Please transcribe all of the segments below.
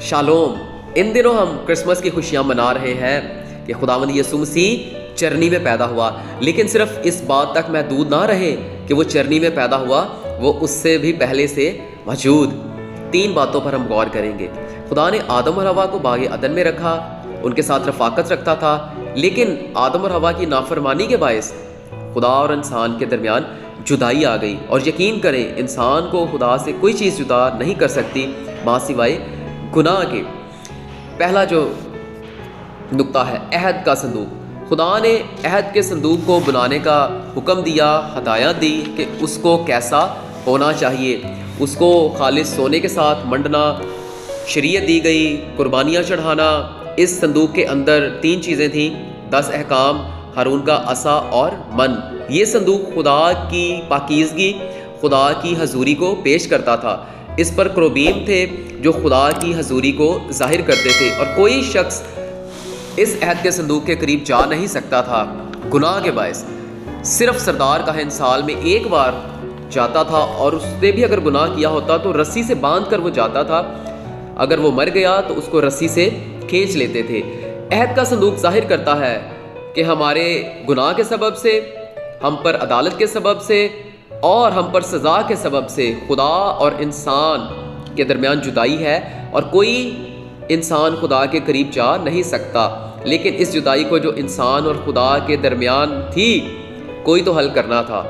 Shalom. इन दिनों हम Christmas की खुशियां मना रहे हैं कि खुदावंद यीशु मसीह चरनी में पैदा हुआ, लेकिन सिर्फ इस बात तक महदूद ना रहे कि वो चरनी में पैदा हुआ, वो उससे भी पहले से मौजूद। 3 बातों पर हम गौर करेंगे। खुदा ने आदम और हवा को बागे अदन में रखा, उनके साथ रफाकत रखता था, लेकिन आदम और हवा की नाफरमानी के बायस खुदा और इंसान के दरमियान जुदाई आ गई। और यकीन करें, इंसान को खुदा से कोई चीज़ जुदा नहीं कर सकती माँ सिवाय गुनाह के। पहला जो नुक्ता है अहद का संदूक। खुदा ने अहद के संदूक को बनाने का हुक्म दिया, हदायत दी कि उसको कैसा होना चाहिए। उसको खालिस सोने के साथ मंडना, शरीयत दी गई, कुर्बानियाँ चढ़ाना। इस संदूक के अंदर 3 चीज़ें थीं, 10 अहकाम, हारून का असा और मन। ये संदूक खुदा की पाकीज़गी, खुदा की हजूरी को पेश करता था। इस पर क्रोबीम थे जो खुदा की हजूरी को जाहिर करते थे, और कोई शख्स इस अहद के संदूक के करीब जा नहीं सकता था गुनाह के बायस। सिर्फ सरदार काहिन साल में 1 बार जाता था, और उसने भी अगर गुनाह किया होता तो रस्सी से बांध कर वो जाता था। अगर वो मर गया तो उसको रस्सी से खींच लेते थे। अहद का संदूक जाहिर करता है कि हमारे गुनाह के सबब से, हम पर अदालत के सबब से और हम पर सज़ा के सबब से खुदा और इंसान के दरमियान जुदाई है, और कोई इंसान खुदा के करीब जा नहीं सकता। लेकिन इस जुदाई को जो इंसान और खुदा के दरमियान थी, कोई तो हल करना था।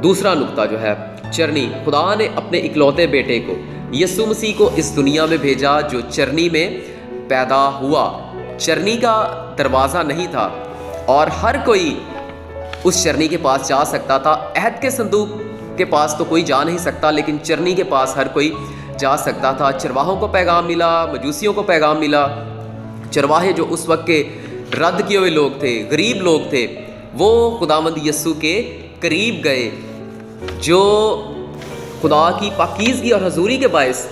दूसरा नुक्ता जो है चरनी। खुदा ने अपने इकलौते बेटे को यीशु मसीह को इस दुनिया में भेजा जो चरनी में पैदा हुआ। चरनी का दरवाज़ा नहीं था और हर कोई उस चरनी के पास जा सकता था। अहद के संदूक के पास तो कोई जा नहीं सकता, लेकिन चरनी के पास हर कोई जा सकता था। चरवाहों को पैगाम मिला, मजूसियों को पैगाम मिला। चरवाहे जो उस वक्त के रद्द किए हुए लोग थे, गरीब लोग थे, वो खुदावंद यीशु के करीब गए। जो खुदा की पाकीज़गी और हजूरी के बायस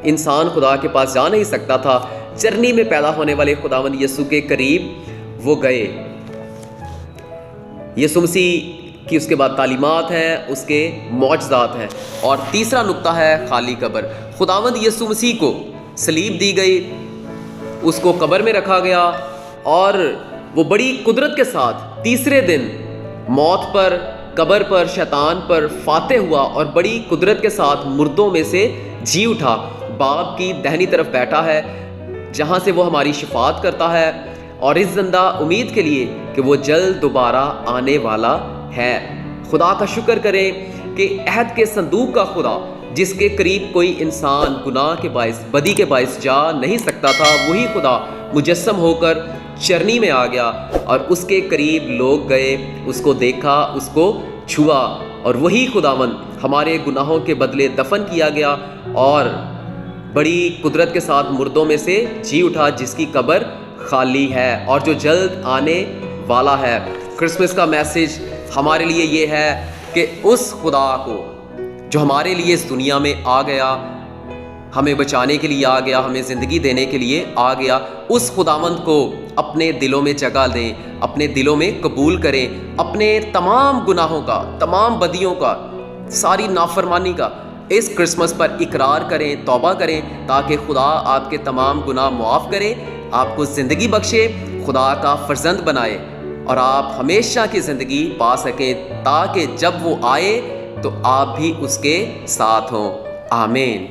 इंसान खुदा के पास जा नहीं सकता था, चरनी में पैदा होने वाले खुदावंद यीशु के करीब वो गए। यीशु मसीह कि उसके बाद तालीमात हैं, उसके मौजज़ात हैं। और तीसरा नुक्ता है खाली कब्र। खुदावंद यीशु मसीह को सलीब दी गई, उसको कब्र में रखा गया, और वो बड़ी कुदरत के साथ तीसरे दिन मौत पर, कब्र पर, शैतान पर फाते हुआ, और बड़ी कुदरत के साथ मुर्दों में से जी उठा। बाप की दाहिनी तरफ बैठा है, जहाँ से वो हमारी शिफात करता है, और इस जिंदा उम्मीद के लिए कि वो जल्द दोबारा आने वाला है। खुदा का शुक्र करें कि अहद के संदूक का खुदा, जिसके करीब कोई इंसान गुनाह के बायस, बदी के बायस जा नहीं सकता था, वही खुदा मुजस्सम होकर चरनी में आ गया, और उसके करीब लोग गए, उसको देखा, उसको छुआ, और वही खुदावंद हमारे गुनाहों के बदले दफन किया गया और बड़ी कुदरत के साथ मुर्दों में से जी उठा, जिसकी कब्र खाली है और जो जल्द आने वाला है। क्रिसमस का मैसेज हमारे लिए ये है कि उस खुदा को जो हमारे लिए इस दुनिया में आ गया, हमें बचाने के लिए आ गया, हमें ज़िंदगी देने के लिए आ गया, उस खुदावंद को अपने दिलों में जगह दें, अपने दिलों में कबूल करें। अपने तमाम गुनाहों का, तमाम बदियों का, सारी नाफरमानी का इस क्रिसमस पर इकरार करें, तौबा करें, ताकि खुदा आपके तमाम गुनाह मुआफ़ करे, आपको ज़िंदगी बख्शे, खुदा का फर्जंद बनाए, और आप हमेशा की ज़िंदगी पा सकें, ताकि जब वो आए तो आप भी उसके साथ हों। आमीन।